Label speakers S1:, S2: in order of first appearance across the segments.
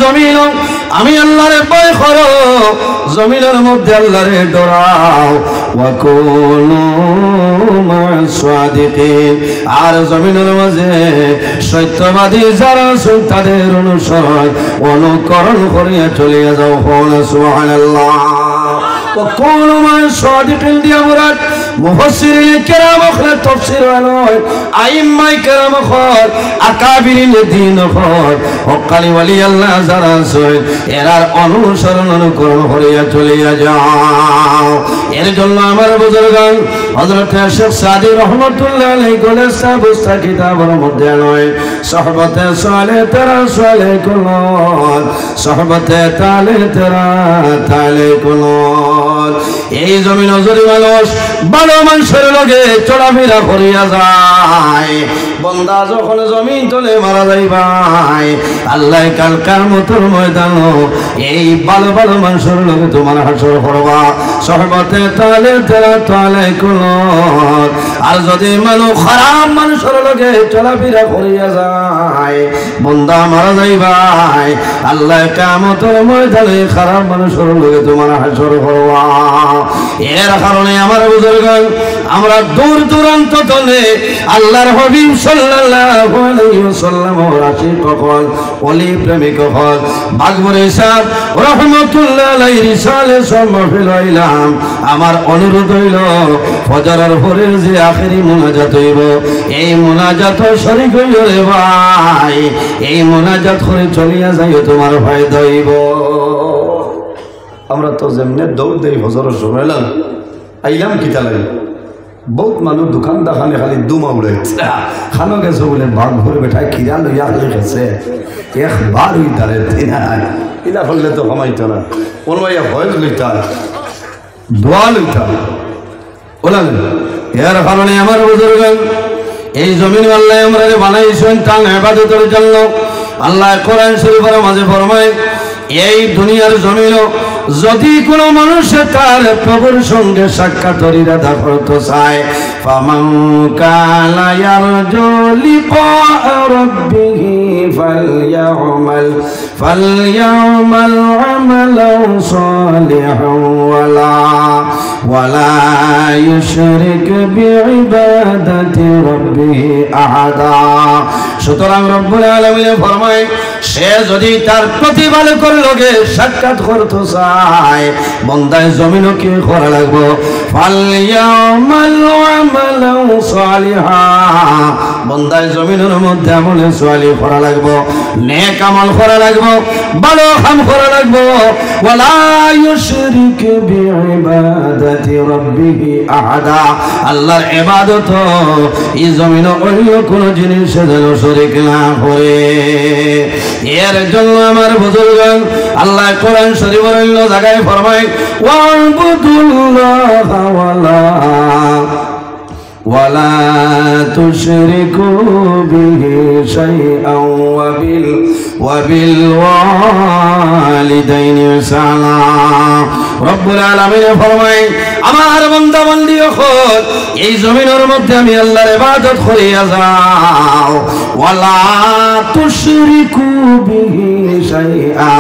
S1: জমিন আমি আল্লাহরে ভয় করো জমিনের মধ্যে আল্লাহরে ডরাও ওয়া কুনু মা'আস সাদিকিন আর জমিনের মাঝে সত্যবাদী যারা আছে তাদের অনুকরণ করিয়া চলিয়া যাও সুবহানাল্লাহ ওয়া কুনু মা'আস সাদিকিন দিয়া মুরাদ মুফাসসিরিন কিরাম ওখানে তাফসীর হলো আইম্মায়ে কিরাম ওখানে আকাবিরিন দ্বীন ওখানে হক্কানি ওয়ালি আল্লাহ যারা আছে এরার অনুকরণ করিয়া চলিয়া যাও এর জন্য আমার বুজুর্গান হযরত শেখ সাদি রাহমাতুল্লাহ আলাইহি গোলেস্তা বুস্তা কিতাবের মধ্যে নয় সুহবতে সালে তেরা সালে কুল সুহবতে তালে তেরা তালে কুল এই জমিন জরি মানুষ বড় মানুষের লগে চলাফেরা করিয়া যায় বন্দা যখন জমিন তলে মারা যাইবাই আল্লাহ কাল কিয়ামতের ময়দানে এই ভালো ভালো মানুষের লগে তোমার হাসর করবা সুহবতে তালে তেরা তালে কুল আর যদি মানুষ খারাপ মানুষের লগে চলাফেরা করিয়া যায় বন্দা মারা যাইবাই আল্লাহ কিয়ামতের ময়দানে খারাপ মানুষের লগে তোমার হাসর করবা এর কারণে আমার বুজুর্গগণ আমরা দূর দূরান্ত তলে আল্লাহর হাবিব সাল্লাল্লাহু আলাইহি ওয়াসাল্লাম রাশি কখন ওলি প্রেমিক কখন ভাগবরে সাহেব রাহমাতুল্লাহ আলাইহি রিসালে সম্মাফিল হইলাম আমার অনুরোধ হইল ফজরের পরে যে আখেরি মুনাজাত হইব এই মুনাজাত শরীক হইল রে ভাই এই মুনাজাত করে চলিয়া যাইও তোমার ফায়দা হইব আমরা তো যেমনে দৌড় দেই ফজরের সময় আইলাম কিতা লাগে বহুত মানুষ দোকান দেখানে খালি দুমা উড়ে খানো গেছে বলে ভাগ ভরে বেঠায় খিরা লইয়া হলে গেছে একবার ওই দাঁড়ে ইলা করলে তো কমাইতো না কোনো ভয় লইতা দোয়া লইতা ওলা এর কারণে আমার বুজুর্গ এই জমিন আল্লাহ আমরা বানাইছেন তার ইবাদতের জন্য আল্লাহ কোরআন শরীফের মাঝে ফরমায় এই দুনিয়ার জমিন যদি কোনো মানুষ তার প্রভুর সঙ্গে সাক্ষাৎ ইরাদা করতে চায় ফামান কানা ইয়ারজু লিকা রাব্বিহি ফালইয়ামাল আমালান সালিহান ওয়ালা ইউশরিক বিইবাদাতি রাব্বিহি আহাদা সুতরাং রব্বুল আলামিন ফরমায় সে যদি তার প্রতিপালকের লগে সাক্ষাৎ করতে চায় বান্দায় জমিনও কি করা লাগবে ফালইয়ামাল আমালান সালিহা বান্দায় জমিনের মধ্যে আমলে সালিহ করা লাগবে নেক আমল করা লাগবে ভালো কাম করা লাগবে ওয়ালা ইউশরিক বিইবাদাতি রাব্বিহি আহাদা আল্লাহর ইবাদত এই জমিনে অন্য কোন জিনিস যেন শরীক না করে এর জন্য আমার বুজুর্গগণ আল্লাহ কোরআন শরীফের অন্য জায়গায় ফরমায় ওয়া'বুদুল্লাহা ওয়ালা তুশরিকু বিহি শাইআন ওয়া বিল ওয়ালিদাইনি ইহসানা রব্বুল আলামিন ফরমায় আমার বান্দা বান্দি হল এই জমিনের মধ্যে আমি আল্লাহর ইবাদত করিয়া যাও ওয়ালা তুশরিকু বিহি শাইআ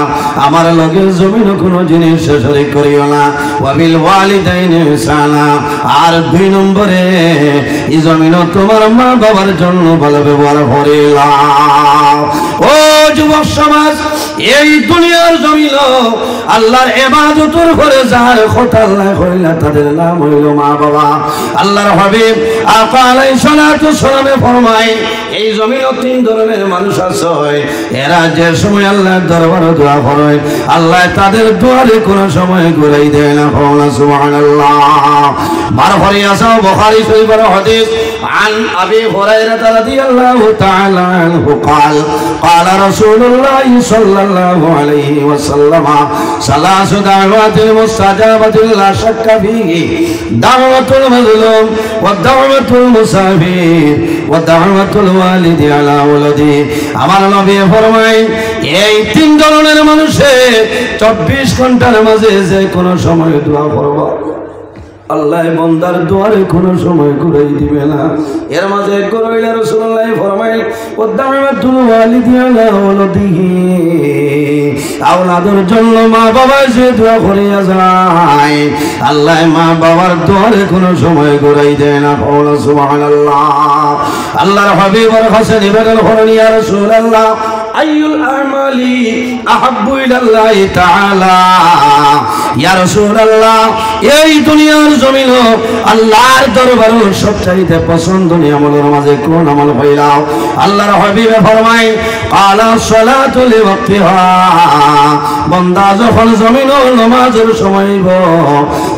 S1: আমার লগে জমিনে কোনো জিনিস শরীক করিও না ওয়া বিল ওয়ালিদাইনি ইহসানা আর দুই নম্বরে এই জমিনে তোমার মা বাবার জন্য ভালো ব্যবহার করিলাম ও যুবক সমাজ এই দুনিয়ার জমিন আল্লাহর ইবাদতের করে যার কথা আল্লাহ কইলা তাদের নাম হইল মা বাবা আল্লাহর হাবিব আকা আলাইহিস সালাতু সালামে ফরমায় এই জমিনে তিন ধরনের মানুষ আছে এরা যে সময় আল্লাহর দরবারে দোয়া করে আল্লাহ তাদের দোয়ারে কোনো সময় ঘুরাই দেয় না সুবহানাল্লাহ মারফরি আছে বুখারী শরীফের হাদিস عن أبي هريرة رضي الله تعالى عنه قال قال رسول الله صلى الله عليه وسلم ثلاث دعوات مستجابة لا شك فيه دعوة المظلوم ودعوة المسافر ودعوة الوالد على ولده আমার নবী ফরমায় এই তিন ধরনের মানুষের 24 ঘন্টার মাঝে যে কোনো সময় দোয়া করবে আল্লাহ বান্দার দুয়ারে কোনো সময় ঘুরাই দিবে না এর মাঝে কইলা রাসূলুল্লাহ ফরমায় ওয়াদাওয়াতুল ওয়ালিদি আলা ওয়ালিদিহি আওলাদের জন্য মা বাবা যে দোয়া করিয়া যায় আল্লাহ মা বাবার দোয়ারে কোনো সময় ঘুরাই দেয় না। সুবহানাল্লাহ। আল্লাহর হাবিবের কাছে নিবেদন করেন, ইয়া রাসূলুল্লাহ আইয়ুল আমালি আহাব্বু ইলাল্লাহি তাআলা। ইয়া রাসূলুল্লাহ, এই দুনিয়ার জমিন আল্লাহর দরবারে সবচাইতে পছন্দনীয় আমলের মাঝে কোন আমল হইলাও? আল্লাহর হাবিবে ফরমায়, ক্বালা সালাতু লিওয়াক্তিহা। বান্দা যখন জমিন নামাজের সময় হইব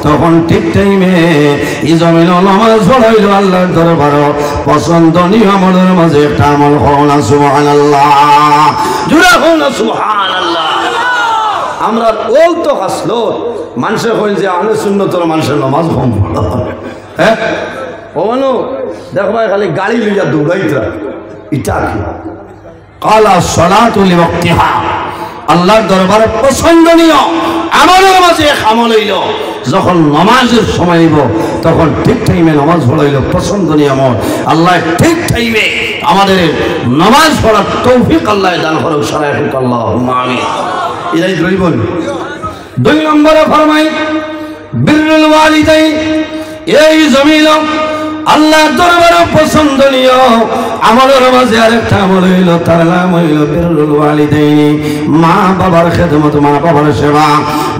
S1: তখন ঠিক টাইমে এই জমিন নামাজ পড়াইল আল্লাহর দরবারে পছন্দনীয় আমলের মাঝে একটা আমল হল না। সুবহানাল্লাহ। জুড়ে হল না সুবহানাল্লাহ। আমরা ওল তো হাসলো মানুষের হইল যে আহলে সুন্নতের মানুষের নামাজ কম পড়া, হ্যাঁ ওনো দেখো ভাই খালি গাড়ি লইয়া দৌড়াইতরা এটা কি? ক্বালা সালাতু লিওয়াক্তিহা। আল্লাহর দরবারে পছন্দনীয় আমলের মাঝে এক আমল হইল যখন নামাজের সময় হইব তখন ঠিক টাইমে নামাজ পড়াইল পছন্দনীয় আমল। আল্লাহ ঠিক টাইমে আমাদের নামাজ পড়ার তৌফিক আল্লাহ দান করুক। সারাই হোক আল্লাহুম্মা আমিন। এরাই বল। 2 নম্বরে ফরমাই বিররুল ওয়ালিদাইন। এই জমিন আল্লাহর দরবারে পছন্দনীয় আমলের মাঝে আরেকটা আমল হইল, তার নাম হইল বিররুল ওয়ালিদাইন। মা বাবার খেদমত, মা বাবার সেবা।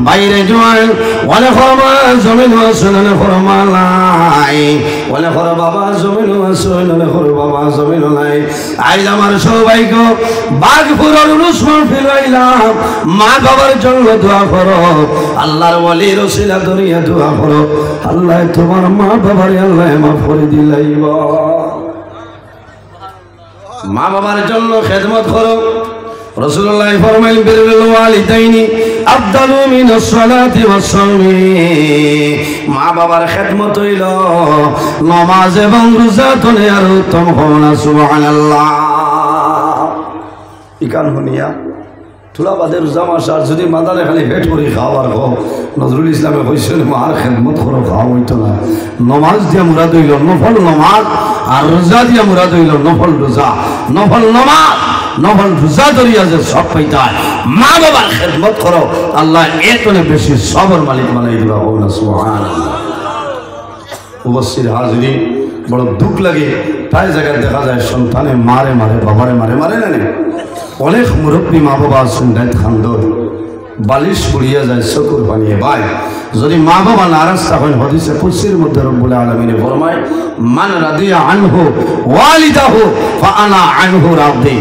S1: বাইরে জোয়ান অনেক জমিন আসলে ফরমালাই অনেক বাবা জমিন আসলে বাবা জমিন নাই। আজ আমার সৌভাগ্য বাঘপুরের উরুসমন ফিরাইলাম। মা বাবার জন্য দোয়া করো, আল্লাহর ওয়ালির ওসিলা ধরিয়া দোয়া করো, আল্লাহ তোমার মা বাবার আল্লাহ মাফ করে দিলাইব। মা বাবার জন্য খেদমত করো। রাসূলুল্লাহ ফরমাইলেন বিররুল ওয়ালিদাইনি আফদালু মিনাস সালাতি ওয়াস সাওমি। মা বাবার খেদমত হইল নামাজ এবং রোজা থেকে আর উত্তম হবে না। সুবহানাল্লাহ। ইকান হনিয়া থোড়া বাদে রোজা মাস আর যদি মাদারে খালি পেট করে খাওয়ার হোক, নজরুল ইসলামে কইছেন মার খেদমত করো, খাওয়া হইতো না। নমাজ দিয়া মুরাদ হইল নফল নমাজ, আর রোজা দিয়া মুরাদ হইল নফল রোজা। নফল নমাজ নফল রোজা ধরিয়া যে সব পাইতায়, মা বাবার খেদমত করো, আল্লাহ এত বেশি সবর মালিক বানাই দিবা। সুবহানাল্লাহ। উপস্থিত হাজিরিন, বড় দুঃখ লাগে প্রায় জায়গায় দেখা যায় সন্তানে মারে মারে বাবারে মারে মারে না। অনেক মুরব্বী মা বাবা আছেন রাত খান্দর বালিশ পড়িয়া যায় চকুর পানিয়ে ভাই। যদি মা বাবা নারাজ থাকেন হাদিসে কুদসির মধ্যে রব্বুল আলামিন ফরমায়, মান রাদিয়া আনহু ওয়ালিদাহু ফাআনা আনহু রাদি।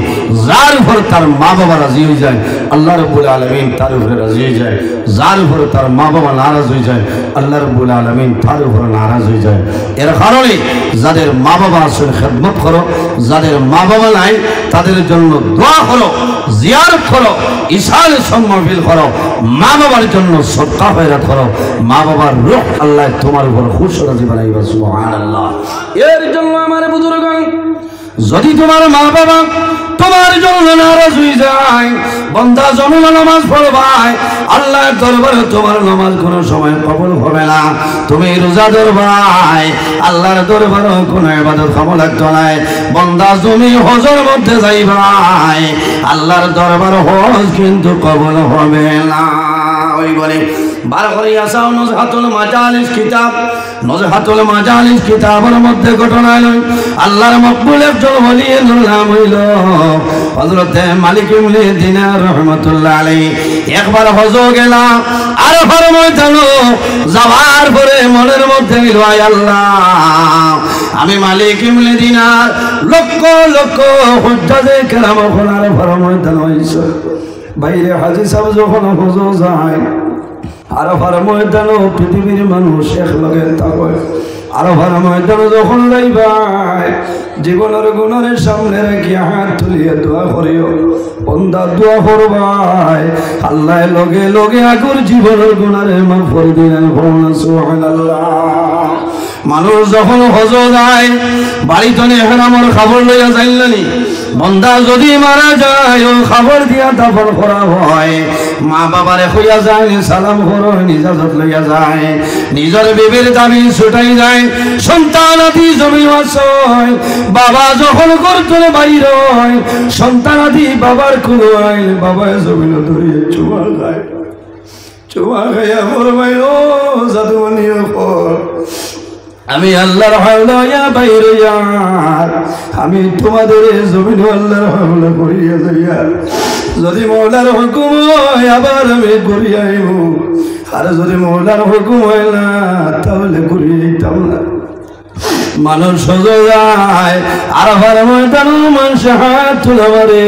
S1: যার উপর তার মা বাবা রাজি হয়ে যায় আল্লাহ রব্বুল আলামিন তার উপরে রাজি হয়ে যায়। যার উপর তার মা বাবা নারাজ হয়ে যায় আল্লাহ রব্বুল আলামিন তার উপরে নারাজ হয়ে যায়। এর কারণে যাদের মা বাবা আছেন খেদমত করো, যাদের মা বাবা নাই তাদের জন্য দোয়া করো, জিয়ারত করো, ইসালে সম্মানফিল করো, মা বাবার জন্য সদকা খয়রাত করো। মা বাবার রূহ আল্লাহ তোমার উপর খুশ রাজি বানাইবা। সুবহানাল্লাহ। এর জন্য আমার বুজুর্গগণ, যদি তোমার মা বাবা তোমার জন্য নারাজ হয়ে যায়, বান্দা জমিন নামাজ পড়বাই, আল্লাহর দরবারে তোমার নামাজ কোনো সময় কবুল হবে না। তুমি রোজা ধরবাই, আল্লাহর দরবারে কোনো ইবাদত কবুল লাগতো না। বান্দা জমি হজের মধ্যে যাইবাই, আল্লাহর দরবারে হজ কিন্তু কবুল হবে না। ওই বলে বার করে আসাও নজহাতুল মাজালিস কিতাব। নজহাতুল মাজালিস কিতাবের মধ্যে ঘটনা নয় আল্লাহর মকবুল একজন ওলির নাম হইল হযরত মালিক ইবনে দিনার রাহমাতুল্লাহ আলাইহি। একবার হজ গেলাম আর ফরমাইতালো যাওয়ার পরে মনের মধ্যে হইল, আয় আল্লাহ, আমি মালিক ইবনে দিনার লক্ষ লক্ষ হুজ্জাজে কেরাম ওখানে ফরমাইতালো বাইরে হাজী সাহেব যখন হজ যায় আরাফার ময়দানে পৃথিবীর মানুষ এক লগে থাকে। আরাফার ময়দানে যখন যাইবাই জীবনের গুণের সামনে রেখে হাত তুলিয়ে দোয়া করিও, বন্দা দোয়া করবাই, আল্লাহ লগে লগে আগর জীবনের গুণারে মাফ করে দিলেন। সুবহানাল্লাহ। মানুষ যখন হজ যায় বাড়িতে এখন আমার খবর লইয়া যাইলেনি বন্দা যদি মারা যায় ও খবর দিয়া দাফন করা হয় মা বাবারে হইয়া যায় সালাম করো নিজাজত লইয়া যায় নিজের বিবির দাবি ছুটাই যায় সন্তান আদি জমি আসয় বাবা যখন করতলে বাইর হয় সন্তান আদি বাবার কুলো আইল বাবা জমিন ধরিয়ে চুমা খায় চুমা খাইয়া বলবাই ও জাদুমণিও পর আমি আল্লাহর হাওলা বাইরে আমি তোমাদের জমিন আল্লাহর হাওলা করিয়া যাইয়া যদি মৌলার হুকুম হয় আবার আমি ঘুরিয়ে আইব আর যদি মৌলার হুকুম হয় না তাহলে ঘুরিয়ে যেতাম না মানুষ সোজা যায় আর ময়দান মানুষ হাত তুলে মারে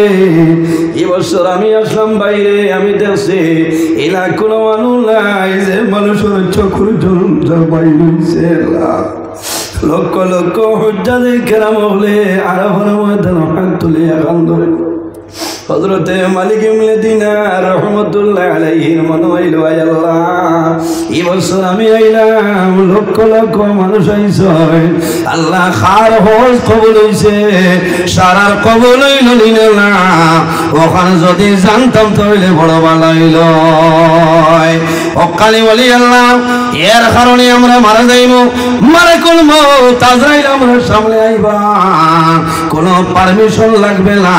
S1: এই বছর আমি আসলাম বাইরে আমি দেখছি এলা কোনো মানুষ নাই যে মানুষের চোখের জল বাইরে লক্ষ লক্ষ হজ্জাদের কেরাম হলে আর ময়দান হাত তুলে এখন ধরে হযরতে মালিক ইবনে দিনার রাহমাতুল্লাহ আলাইহির মনে হইল আল্লাহ এই বছর আমি আইলাম লক্ষ লক্ষ মানুষ আইছে আল্লাহ খার হজ কবুল হইছে সারার কবুল হইল না ওখানে যদি জানতাম তাহলে বড় ভালো হইল অকালে বলি আল্লাহ এর কারণে আমরা মারা যাইব মালাকুল মউত আজরাইল আমরা সামনে আইবা কোনো পারমিশন লাগবে না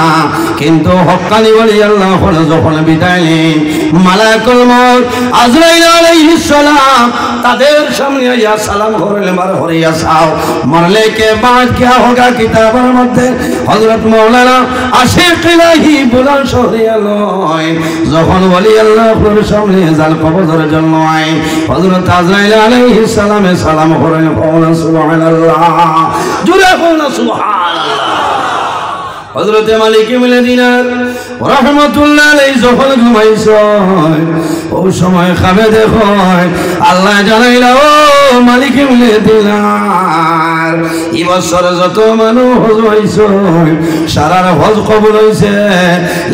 S1: কিন্তু হকানি বলি আল্লাহ হল যখন বিদায় নেই মালাকুল মউত আজরাইল আলাইহিস সালাম তাদের সামনে আইয়া সালাম করলে মার হরিয়া সাও মরলে কে বাদ क्या होगा কিতাবের মধ্যে হযরত মাওলানা আশিক ইলাহি বুলান শহরিয়া লয় যখন বলি আল্লাহর সামনে জাল কবরের জন্য আই হযরত আজরাইল আলাইহিস সালামে সালাম করেন সুবহানাল্লাহ জুরে কোনা সুবহানাল্লাহ হযরত মালিক ইবনে দিনার রাহমাতুল্লাহ আলাইহি যখন ঘুমাইছে ওই সময় খাবে দেখো আল্লাহ জানাইলা ও মালিক ইবনে দিনার এই বছর যত মানুষ হজ হইছে সারার হজ কবুল হইছে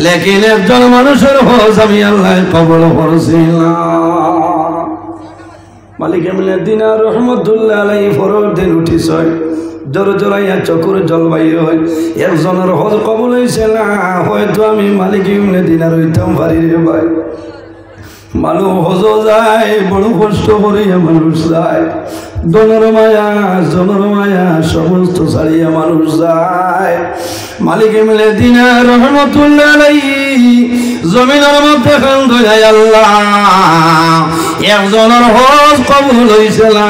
S1: লেকিন একজন মানুষের হজ আমি আল্লাহ কবুল করছি না মালিক ইবনে দিনার রাহমাতুল্লাহ আলাইহি ফরজ দিন উঠিছে জোরে জোরাইয়া চকুর জল বাইর হয় একজনের হজ কবুল হইছে না হয়তো আমি মালিক ইবনে দিনার হইতাম পারি রে ভাই মানুষ হজ যায় বড় কষ্ট করিয়া মানুষ যায় জনের মায়া সমস্ত ছাড়িয়া মানুষ যায় মালিক ইবনে দিনার রাহমাতুল্লাহ আলাইহি জমিনের মধ্যে কান্দ যায় আল্লাহ একজনের হজ কবুল হইছে না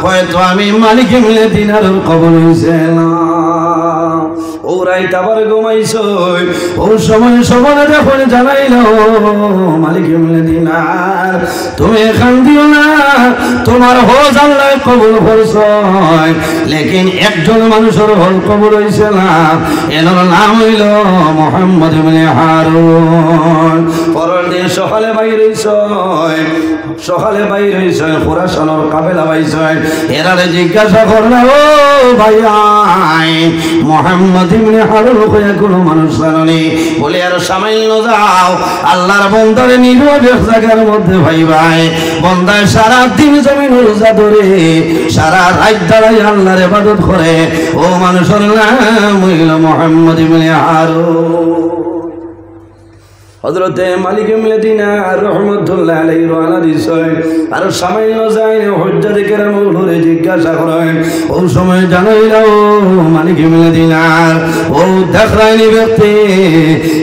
S1: হয়তো আমি মালিক ইবনে দিনার কবুল হইছে না ওরাই তাবার ঘুমাইছ ও সময় সবাই যখন জানাইল মালিক ইবনে দিনার তুমি এখান দিও না তোমার হজ আল্লাহ কবুল করছে লেকিন একজন মানুষের হজ কবুল হইছে না এর নাম হইল মুহাম্মদ ইবনে হারুন পরের দিন সকালে বাইর হইছে খুরাসানের কাফেলা বাইছে এরারে জিজ্ঞাসা করলে ও ভাই মুহাম্মদ ইবনে হারুন কইয়া কোন মানুষ জানেনি বলে আর সামান্য যাও আল্লাহর বান্দারে নির্ভর জায়গার মধ্যে ভাই বান্দায় সারা দিন জমিন রোজা ধরে সারা রাত দাঁড়ায় আল্লাহর ইবাদত করে ও মানুষের নাম হইল মুহাম্মদ ইবনে হারুন হযরতে মালিক ইবনে দিনার রাহমাতুল্লাহ আলাইহি রওনা দিছে আর সামান্য যায় হজ্জাতে কেরাম ধরে জিজ্ঞাসা করেন ওই সময় জানাইলো মালিক ইবনে দিনার ও দেখরাইনি ব্যক্তি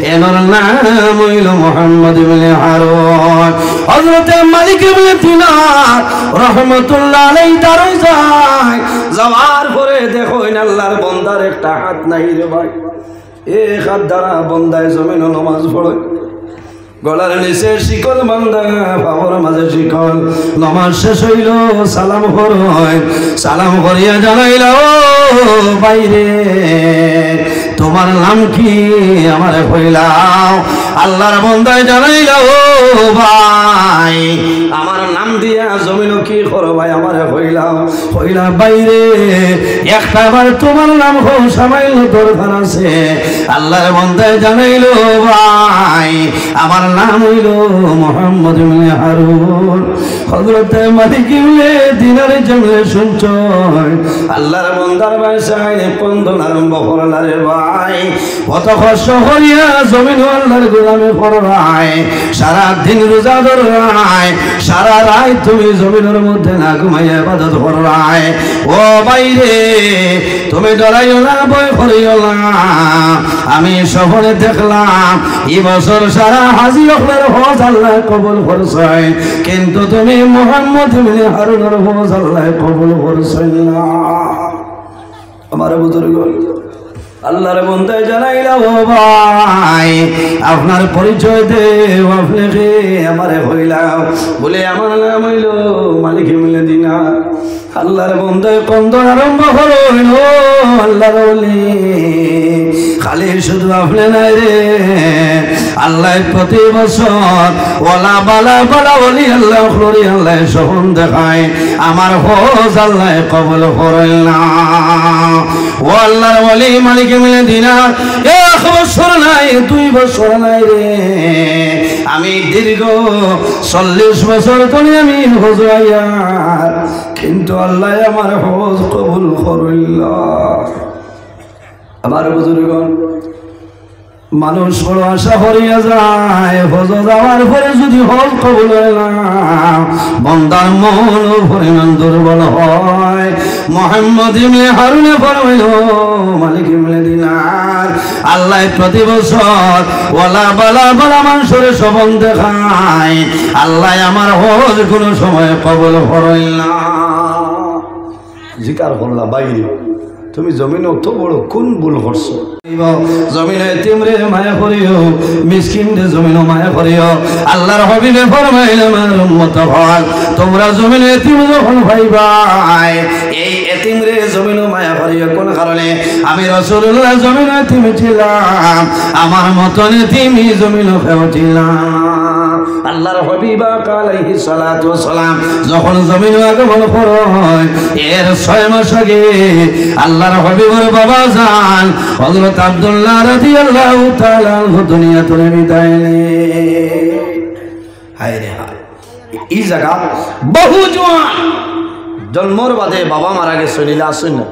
S1: এনার নাম হইল মুহাম্মদ ইবনে হারুন হযরতে মালিক ইবনে দিনার রাহমাতুল্লাহ আলাইহি দাঁড়ায় যায় যাওয়ার পরে দেখো আল্লাহর বান্দার একটা হাত নাই রে ভাই এক হাত দ্বারা বান্দায় জমিনে নামাজ পড়ে গলার নিচে শিকল বান্দা পাওয়ার মাঝে শিকল নামাজ শেষ হইল সালাম করয় সালাম করিয়া জানাইল ও বাইরে তোমার নাম কি আমারে কইলাও আল্লাহর বান্দায় জানাইল ও ভাই আমার নাম দিয়া জমিনও কি করো ভাই আমারে হইলা বাইরে একটাবার তোমার নাম হোক সামাইল দরকার আছে আল্লাহর বান্দায় জানাইল ভাই আমার নাম হইল মুহাম্মদ ইবনে হারুন হযরত মালিক ইবনে দিনার জমিনে শুনছ আল্লাহর বান্দার ভাই সাইনে পন্দন আরম্ভ করলা রে ভাই কত কষ্ট হইয়া জমিন আল্লাহর গোলামি করলাই সারা দিন রোজা ধরলাই সারা রাত তুমি জমিনের মধ্যে না ঘুমাইয়া ইবাদত করলাই ও বাইরে তুমি ডরাইও না ভয় করিও না আমি সফরে দেখলাম এই বছর সারা হাজি হলের হজ আল্লাহ কবুল করছে কিন্তু তুমি মুহাম্মদ ইবনে হারুনের হজ আল্লাহ কবুল করছে না আমার বুজুর্গ আল্লাহর বান্দায় জানাইলা ও ভাই আপনার পরিচয় দেও আপনি কে আমারে হইলাও বলে আমার নাম হইল মালিক ইবনে দিনার আল্লাহর বান্দায় কন্দন আরম্ভ হইল আল্লাহর ওলি খালি শুধু আপনি নাই রে আল্লাহ প্রতি বছর ওলা বালা বালা ওলি আল্লাহ করি আল্লাহ সহন দেখায় আমার হজ আল্লাহ কবুল করেন না ও আল্লাহর ওলি মালিক ইবনে দিনার 1 বছর নাই 2 বছর নাই রে আমি দীর্ঘ 40 বছর ধরে আমি হজ আয়ার কিন্তু আল্লাহ আমার হজ কবুল করিল আমার বুজুর্গণ মানুষ বড় আশা করিয়া যায় হজ যাওয়ার পরে যদি হজ কবুল হয় না বান্দার মন পরিমাণ দুর্বল হয় মুহাম্মদ ইবনে হারুনে ফরমাইল মালিক ইবনে দিনার আল্লাহ প্রতি বছর ওয়ালা বালা বালা মানুষের সবন দেখায় আল্লাহ আমার হজ কোনো সময় কবুল করেন না জিকার করলা বাইরে তুমি জমিনে অত বড় কোন ভুল করছো জমিনে এতিমরে মায়া করিও মিসকিনরে জমিনে মায়া করিও আল্লাহর হাবিবে ফরমাইলেন আমার উম্মত হল তোমরা জমিনে এতিম যখন ভাইবাই এই এতিমরে জমিনে মায়া করিও কোন কারণে আমি রাসূলুল্লাহ জমিনে এতিম ছিলাম আমার মতন এতিমই জমিনে ফেউছিলাম আল্লাহর হাবিবা আলাইহিস সালাতু ওয়াস সালাম যখন জমিনে আগমন হয় এর 6 মাস আগে আল্লাহর হাবিবের বাবা জান হযরত আব্দুল্লাহ রাদিয়াল্লাহু তাআলা আনহু দুনিয়া থেকে বিদায় নেয় হায় রে হায় এই জায়গা বহু জওয়ান জন্মর বাদে বাবা মারা গেছে নীলা আসেন না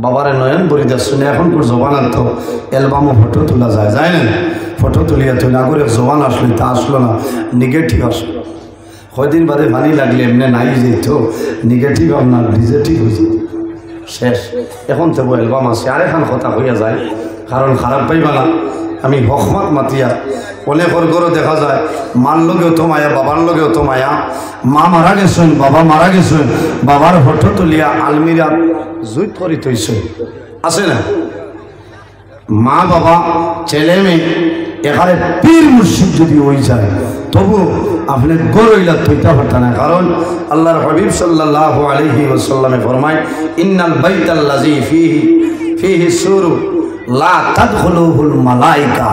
S1: বাবারে নয়ন বরিদা শুনে এখন কোন জওয়ান তো অ্যালবামে ফটো তোলা যায় না ফটো তুলিয়া তুলা করে জওয়ান আসলে তা আসলো না নেগেটিভ আসলো কয়দিন বাদে পানি লাগলে এমনি নাই যেত নেগেটিভ আপনার পজিটিভ হয়েছে শেষ এখন তো অ্যালবাম আছে আর এখন কথা হইয়া যায় কারণ খারাপ পাইবা না আমি হকমত মাতিয়া অনেকের ঘরে দেখা যায় মার লগেও তো মায়া বাবার লগেও তো মায়া মা মারা গেছেন বাবা মারা গেছেন বাবার ফটো তুলিয়া আলমিরা জুইত করে থইছে আছে না মা বাবা ছেলে মেয়ে এখানে পীর মুর্শিদ যদি হয়ে যায় তবু আপনি গরইলা তৈতা পারতেন না কারণ আল্লাহর হাবিব সাল্লাল্লাহু আলাইহি ওয়াসাল্লামে ফরমায় ইন্নাল বাইতাল্লাযী ফিহি সুরু লা তাদখুলুহুল মালায়েকা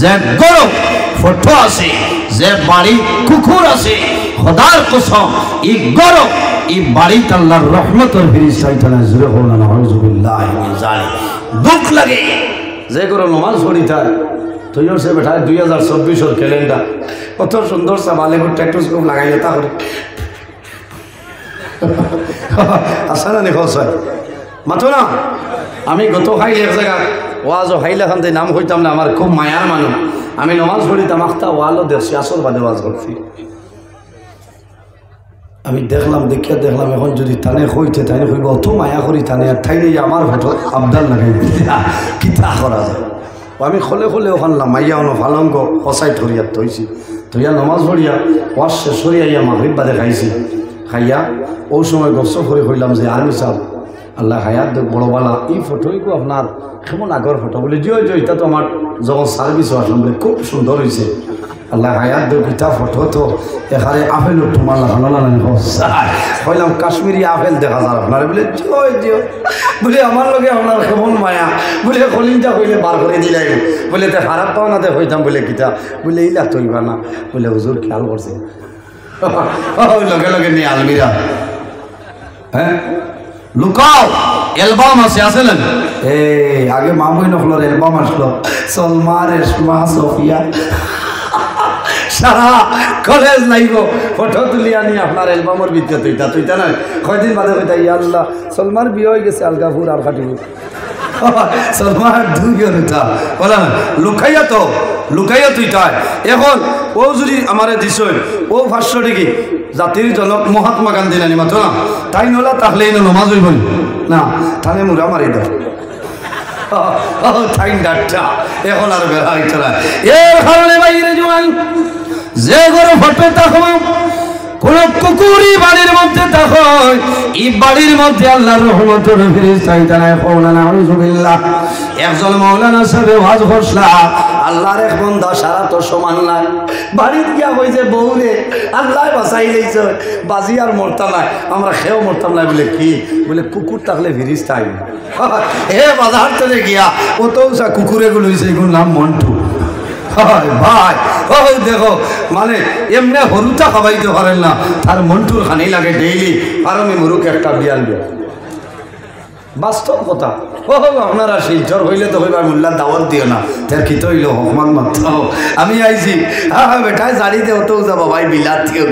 S1: যে গরো ফটো আছে যে বাড়ি কুকুর আছে খোদার কসম এই গরো এই বাড়িতে আল্লাহর রহমতের ফেরেশতা আইতানা জুরে হল না নাউযুবিল্লাহি মিন যালিক দুঃখ লাগে যে গরো নামাজ পড়িতা তুইও সে বেটা 2024 এর ক্যালেন্ডার কত সুন্দর সা বালে কো ট্যাটুস্কোপ লাগাইলে তা করে আসলে দেখো স্যার মাতো না আমি গত খাইলে এক জায়গা ওয়াজ হাইলা খানতে নাম হইতাম না আমার খুব মায়ার মানুষ আমি নামাজ পড়িতাম আখতা ওয়ালও দেখছি আসল বাদে ওয়াজ করছি আমি দেখলাম দেখিয়া দেখলাম এখন যদি তানে হইতে তাই হইব অত মায়া করি তানে আর ঠাই নিয়ে আমার ফটো আবদাল লাগাই কিতা করা যায় আমি খলে খলে ওখান মাইয়া অন ফালঙ্গ সচাই ধরিয়াত থইছি ধরিয়া নমাজ পড়িয়া ওয়াজ শেষ করিয়া ইয়া মাগরিব বাদে খাইছি খাইয়া ও সময় গসব করে কইলাম যে আর্মি সাহেব আল্লাহ হায়াত দেখ বড়বালা এই ফটোইকো আপনার কেমন আগর ফটো বলে জিও জিও এটা তো আমার যখন সার্ভিস আসলাম বলে খুব সুন্দর হয়েছে আল্লাহ হায়াত দো কিতা ফটো তো এখানে আপেল তোমার লাগানো লাগানো কইলাম কাশ্মীরি আপেল দেখা যায় আপনার বলে জয় জিও বলে আমার লগে আপনার কেমন মায়া বলে কলিংটা কইলে বার করে দিলাই বলে তে খারাপ পাও না তে হইতাম বলে কিতা বলে এইলা তৈবা না বলে হুজুর খেয়াল করছে লগে লগে নিয়ে আলমিরা হ্যাঁ লুকাও অ্যালবাম আছে আসলেন এই আগে মামুই নকলোর অ্যালবাম আসলো সলমা রেশমা সোফিয়া সারা কলেজ লাইব ফটো তুলি আনি আপনার অ্যালবামের ভিতরে তুইটা না কয়দিন বাদে কইতা ইয়া আল্লাহ সলমার বিয়ে হয়ে গেছে আলগাপুর আর কাটিব সলমার দুইজন উঠা বলা লুকাইয়া তুইটা এখন ও যদি আমারে দিছ ও 500 টাকা জাতির জনক মহাত্মা গান্ধী নানি মাত্র না তাই নলা তাহলে নমাজ হইব না তাহলে মুরা মারি দাও তাই ডাক্তার এখন আর বেড়া হইতো না এর কারণে বাইরে জোয়ান যে ঘরে ফটো থাকো কোন কুকুরি বাড়ির মধ্যে থাকো এই বাড়ির মধ্যে আল্লাহর রহমতের ফেরেশতা তারা কওলানা আউযুবিল্লাহ একজন মাওলানা সাহেব ওয়াজ করছলা আল্লাহর এক বান্দা সারা তো সমান নাই বাড়িতে গিয়া কইছে বউরে আল্লাহ বাঁচাই লইছে বাজি আর মরতাম না আমরা খেয়েও মরতাম না বলে কি বলে কুকুর থাকলে ফেরেশতা আইবে এ বাজার থেকে গিয়া ও তো কুকুরে গুলো হইছে এগুলোর নাম মন্টু ভাই ওই দেখো মানে এমনি হরুটা খাবাইতে পারেন না তার মন্টুর খানি লাগে ডেইলি আর আমি মুরুখ একটা বিয়াল বিয়া বাস্তব কথা ও আপনারা শিলচর হইলে তো হইবা মোল্লার দাওয়াত দিও না তার কি তো হইলো হকমান মাত্র আমি আইছি হ্যাঁ বেটায় জারি দে অত যাবো ভাই বিলাত থেকে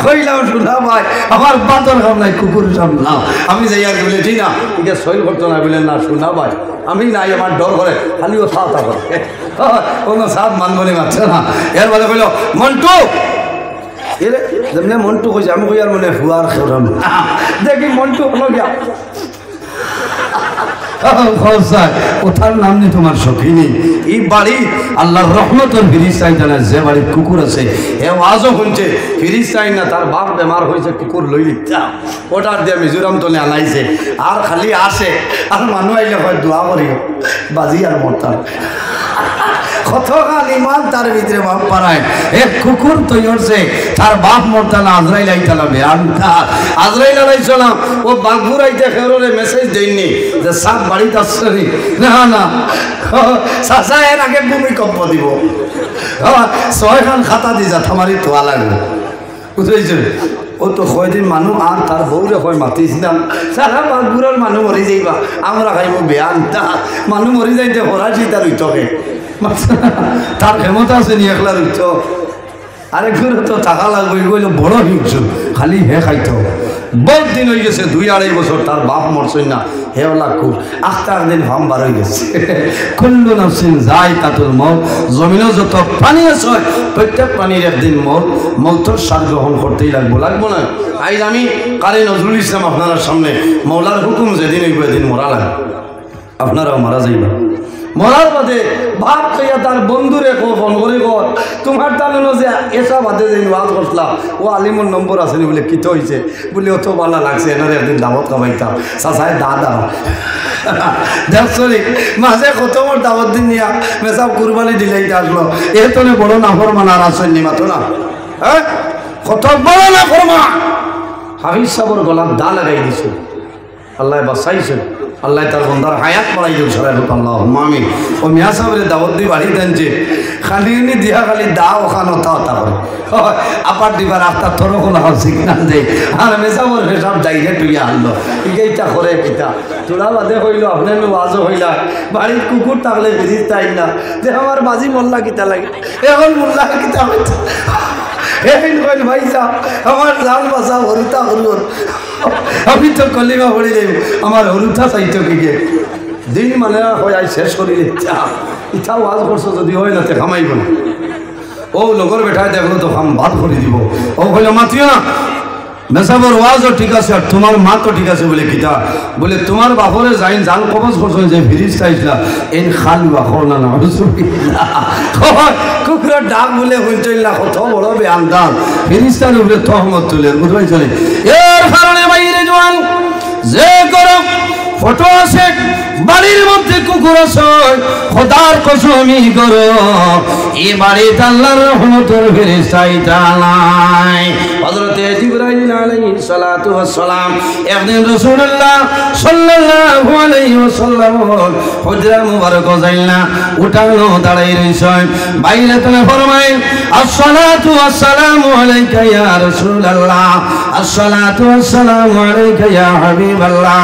S1: কইলাম শোনা ভাই আমার বাতর খাম নাই কুকুর সামলাও আমি যাই আর বলে ঠিক না এটা সইল করতো না বলে না শোনা ভাই আমি নাই আমার ডর করে খালিও সাথা করে কোনো সাথ মানবনি মারছে না এর বলে কইল মন্টু এরে যেমনি মন্টু কইছে আমি কই আর মনে হুয়ার খেলাম দেখি মন্টু হলো গিয়া ওটার নাম নেই তোমার সখিনী এই বাড়ি আল্লাহর রহমতের ফিরিস্তাই জানা যে বাড়ির কুকুর আছে এ আজও শুনছে ফিরিস্তাই না তার বাপ বেমার হয়েছে কুকুর লই লিখতাম ওটার দিয়ে মিজোরাম তলে আনাইছে আর খালি আসে আর মানুষ আইলে হয় দোয়া করিও বাজি আর মরতাম কতকাল ইমান তার ভিতরে বাপ পারায় এক কুকুর তৈরি হচ্ছে তার বাপ মরতানা আজরাইল আইতালাম আজরাইল আলাইসালাম ও বাঘুর আইতে খেরোরে মেসেজ দেয়নি যে সাপ বাড়িতে আসছে না না চাচা এর আগে ভূমিকম্প দিব 6 খান খাতা দি যা থামারি তোয়া লাগবে বুঝেছ ও তো কয়দিন মানুষ আর তার বউরে হয় মাতিছিলাম সারা বাঘুরের মানুষ মরি যাইবা আমরা খাইব বেয়ান মানুষ মরি যাইতে হরাছি তার উঠকে তার ক্ষমতা আছে নি একলা রুইত আরেকজন তো টাকা লাগবে কইল বড় হিংস খালি হে খাইত বহুত দিন হয়ে গেছে 2-2.5 বছর তার বাপ মরছই না হেওলা খুব আখতার দিন ফার্ম বার হয়ে গেছে কুল্লু নাফসিন যায়কাতুল মউত জমিনে যত প্রাণী আছে প্রত্যেক প্রাণীর একদিন মৌতের স্বাদ গ্রহণ করতেই লাগবো না আজ আমি কারি নজরুল ইসলাম আপনার সামনে মৌলার হুকুম যেদিন হইব এদিন মরা লাগে আপনারাও মারা যাইবা মরার বাদে ভাব খাইয়া তার বন্ধুরে ফোন করে কর তোমার টানো যে এসা বাদে যে ওয়াজ করলাম ও আলিমুর নম্বর আসেনি বলে কিতো হয়েছে বলে অত ভালো লাগছে এনারে একদিন দাওয়াত খাবাইতাম চাচায় দাদা দেখছরি মাঝে কত মোর দাওয়াত দিন নিয়া মেসাব কুরবানি দিলেই আসলো এ তোনে বড় নাফর মানার আসেননি মাত্র না হ্যাঁ কত বড় নাফর মা হাফিজ সাবর গলার দা লাগাই দিছে আল্লাহ বাঁচাইছে আল্লাহ তার বন্ধার হায়াত বাড়াই দিল সবাই আল্লাহ মামি ও মিয়া সাহেবের দাওয়াত দিয়ে বাড়ি দেনছে খালি দিয়া খালি দা ওখানে হতা করে আপার দিবার আফতার থর কোনো সিগনাল দেয় আর মেসাবর সব জায়গায় তুইয়া আনলো এইটা করে পিতা তোরা বাদে হইল আপনার ওয়াজও হইলা বাড়ির কুকুর থাকলে বেরিয়ে তাই না যে আমার বাজি মোল্লা কিতা লাগে এখন মোল্লা কিতা হইতো এই কইল ভাই যা আমার জান বাসা হরুতা হরুর আমি তো কলিমা পড়ে যাই আমার হরুতা চাইতো কি দিন মানে হয় শেষ করিলে ইচ্ছা ওয়াজ করছো যদি হয় না তে খামাইব না ও লগর বেঠায় দেখলো তো খাম বাদ করে দিব ও কইল মাতিও না মেসাবর ওয়াজও ঠিক আছে আর তোমার মা তো ঠিক আছে বলে কিতা বলে তোমার বাপরে যাইন জাল কবজ করছো যে ফিরিস্তা ইসলা এন খাল বাখর না কুকুরের ডাক বলে হইছিল না কত বড় বেআন্দাজ ফিরিস্তার উপরে তহমত তুলে বুঝবাই চলে এর কারণে বাইরে জওয়ান যে করো ফটো আছে, বাড়ির মধ্যে কুকুর আছে, খোদার কসমি করো এই বাড়িতে আল্লাহর রহমতের ফেরেশতা নাই। হযরতে জিবরাইল আলাইহিস সালাতু ওয়াস সালাম একদিন রাসূলুল্লাহ সাল্লাল্লাহু আলাইহি ওয়াসাল্লাম হুজরা মুবারক যাইনা উঠানো দাঁড়াই রইছেন, বাইরে তলে ফরমায় আসসালাতু ওয়াস সালামু আলাইকা ইয়া রাসূলুল্লাহ, আসসালাতু ওয়াস সালামু আলাইকা ইয়া হাবিবাল্লাহ,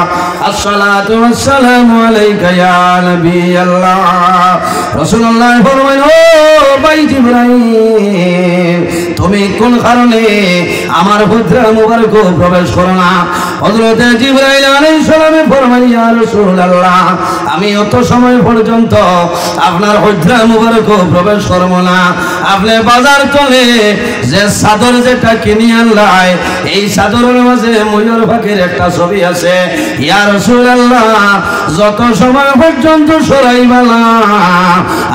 S1: আসসালাতু ওয়াস সালামু আলাইকা ইয়া নবিয়াল্লাহ। রাসূলুল্লাহ ফরমায় ও ভাই জিবরাইল, তুমি কোন কারণে আমার হুজরা মুবারক প্রবেশ করো না? হযরত জিবরাইল আলাইহিস সালাম ফরমায় ইয়া রাসূলুল্লাহ, আমি অত সময় পর্যন্ত আপনার হুজরা মুবারক প্রবেশ করব না। আপনি বাজার চলে যে চাদর যেটা কিনে আনলাই, এই চাদরের মাঝে ময়ূর পাখির একটা ছবি আছে। ইয়া রাসূলুল্লাহ, যত সময় পর্যন্ত সরাইবা না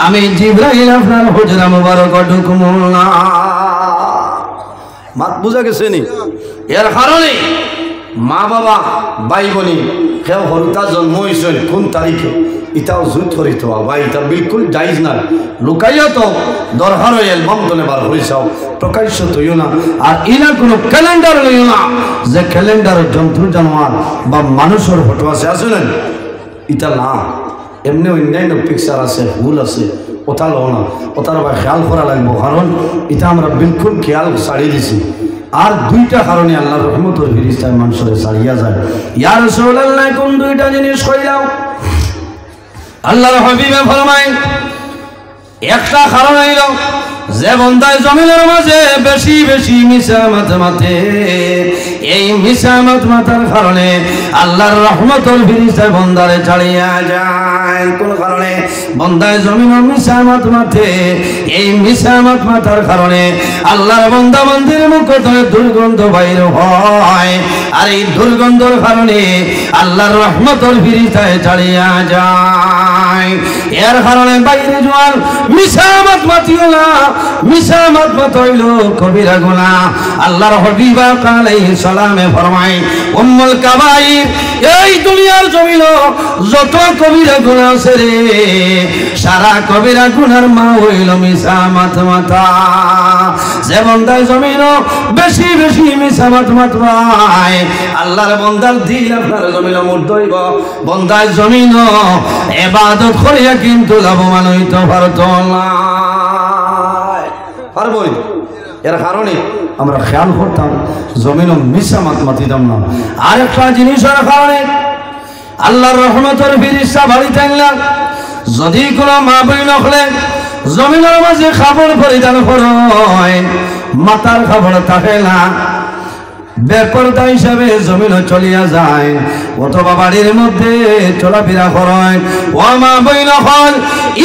S1: আমি জিবরাইল আপনার হুজরা মুবারক ঢুকবো না। মাত বুঝা গেছে নি? এর কারণে মা বাবা ভাই বোনি কেউ হরুতা জন্ম হয়েছে কোন তারিখে এটাও জুত করিত বা এটা বিলকুল জায়জ না। লুকাইয়া তো দরকার হয় অ্যালবাম তোলে বার হয়েছাও, প্রকাশ্য তৈও না। আর ইনা কোনো ক্যালেন্ডার লইও না যে ক্যালেন্ডারের জন্তু জানোয়ার বা মানুষের ফটো আছে, আসলেন এটা না। এমনি অন্যান্য পিকচার আছে, ফুল আছে, ওটা লো না, ওটার আবার খেয়াল করা লাগবো, কারণ এটা আমরা বিলকুল খেয়াল ছাড়িয়ে দিছি। আর দুইটা কারণে আল্লাহর রহমতের ফেরেশতায় মানুষের ছাড়িয়া যায়। ইয়া রাসূলুল্লাহ, কোন দুইটা জিনিস কইলাও? আল্লাহর হাবিবে ফরমায় একটা কারণ হইল যে বন্দায় জমিনের মাঝে বেশি বেশি মিশা মাথে, এই মিশা মাথার কারণে আল্লাহর রহমতের ফেরেশতায় বন্দারে ছাড়িয়া যায়। কোন কারণে? বন্দায় জমিন মিশা মাথে, এই মিশা মাথার কারণে আল্লাহর বান্দা বান্দির মুখ থেকে দুর্গন্ধ বাইর হয়, আর এই দুর্গন্ধের কারণে আল্লাহর রহমতের ফেরেশতায় ছাড়িয়া যায়। এর কারণে বাইরে জোয়ার মিশা মাতিও না, মিশা মাত হইল কবিরা গুনাহ। আল্লাহর হাবিব আলাইহিস সালামে ফরমায় উম্মুল কাবাইর, এই দুনিয়ার জমিন যত কবিরা গুনাহ আছে রে, সারা কবিরা গুনার মা হইল মিশা মাথা। যে বন্দার জমিন বেশি বেশি মিশা মাতবায়, আল্লাহর বন্দার দিল আপনার জমিন মুর্দইব। বন্দার জমিন ইবাদত করিয়া কিন্তু লাভবান হইতে পারত না, পারবই। এর কারণে আমরা খেয়াল করতাম জমিন মিশা মাতিতাম না। আরেকটা জিনিসের কারণে আল্লাহর রহমতের ফেরেশতা বাড়িতে আনলাম, যদি কোনো মা বই নখলে জমিনের মাঝে খাবার পরিধান করে মাতার খাবার থাকে না, বেপরদা হিসাবে জমিন চলিয়া যায়, অথবা বাড়ির মধ্যে চলাফেরা করেন। ও মা বই নখল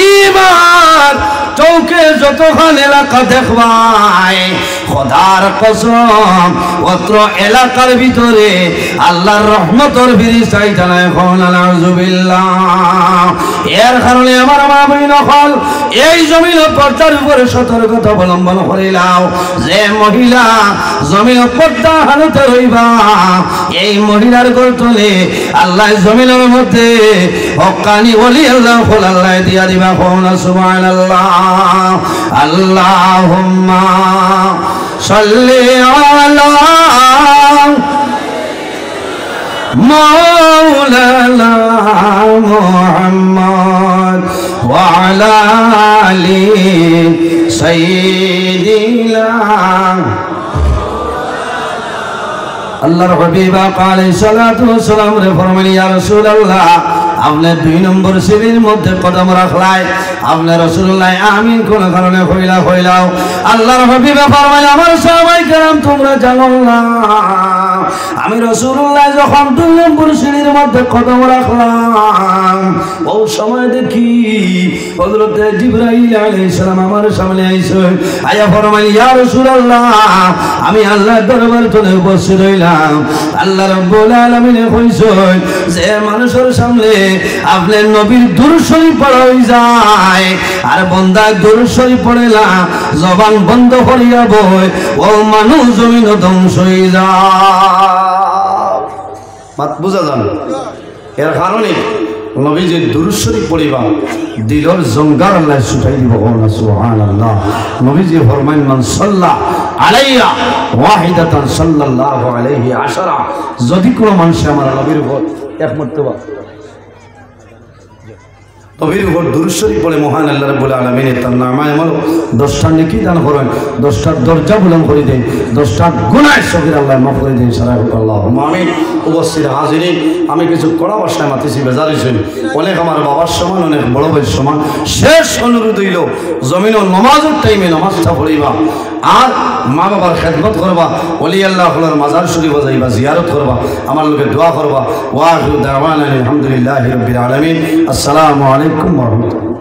S1: ইমান চৌকে যতক্ষণ এলাকা দেখবাই, খোদার কসম অত্র এলাকার ভিতরে আল্লাহর রহমতের ফেরেশতাই জানায় কোন নাউজুবিল্লাহ। এর কারণে আমার মা বই নখল এই জমিন পর্দার উপরে সতর্কতা অবলম্বন করিলাম, যে মহিলা জমিন পর্দা হালতে রইবা, এই মহিলার গর্তলে আল্লাহ জমিনের মধ্যে হক্কানি ওলি আল্লাহ ফুল আল্লাহ দিয়া দিবা কোন সুবহানাল্লাহ। আল্লাহুম্মা সাল্লি আলা মাওলানা মুহাম্মদ ওয়া আলা আলি সাইয়্যিদিনা। আল্লাহর হাবিব আলাইহিস সালাতু ওয়াস সালাম রে ফরমানি ইয়া রাসূলুল্লাহ, আপনি 2 নম্বর সিঁড়ির মধ্যে কদম রাখলাই, আপনি রাসূলুল্লাহ আমিন কোন কারণে হইলাও। আল্লাহর হাবিব ফরমায় আমার সাহাবায়ে কেরাম তোমরা জানো না, আমি রাসূলুল্লাহ যখন 2 নম্বর সিঁড়ির মধ্যে কদম রাখলাম, ওই সময় দেখি হযরত জিবরাইল আলাইহিস সালাম আমার সামনে আইছেন, আয়া ফরমায় ইয়া রাসূলুল্লাহ, আমি আল্লাহর দরবারে চলে উপস্থিত হইলাম। আল্লাহ রাব্বুল আলামিন কইছেন যে মানুষের সামনে আপনার নবীর দুরূদ শরীফ পড়া হই যায়, আর বান্দা দুরূদ শরীফ পড়ে না জবান বন্ধ করিয়া বই, ও মানুষ জমিন ধ্বংস হয়ে যায়। মাত বুঝা যান? এর কারণে নবীজির দুরূদ শরীফ পড়িবা দিলর জঙ্গার আল্লাহ ছুটাই দিব না সুবহানাল্লাহ। নবীজি ফরমান মান সাল্লা আলাইয়া ওয়াহিদাতান সাল্লাল্লাহু আলাইহি আশরা, যদি কোনো মানুষ আমার নবীর উপর এক মর্তবা নবীর উপর দুরূদ শরীফ পড়ে মহান আল্লাহ রাব্বুল আলামিন তার নামায় আমল 10টা নেকি দান করেন, 10টার দরজা বুলন্দ করে দেন, 10টা গুনাহ সগীর আল্লাহ মাফ করে দেন। আল্লাহুম্মা আমিন। উপস্থিত হাজিরিন, আমি কিছু কড়া ভাষায় মাতিছি, বেজার হইছেন। অনেক আমার বাবার সমান, অনেক বড় ভাইয়ের সমান। শেষ অনুরোধ হইল জমিন ও নামাজের টাইমে নামাজটা পড়িবা আর মা বাবার খেদমত করবা, ওলি আল্লাহ হলার মাজার শরীফ যাইবা, জিয়ারত করবা, আমার লোকে দোয়া করবা। ওয়া আখিরু দাওয়ানা আলহামদুলিল্লাহি রাব্বিল আলামিন। আসসালামু আলাইকুম ওয়া রাহমাতুল্লাহ।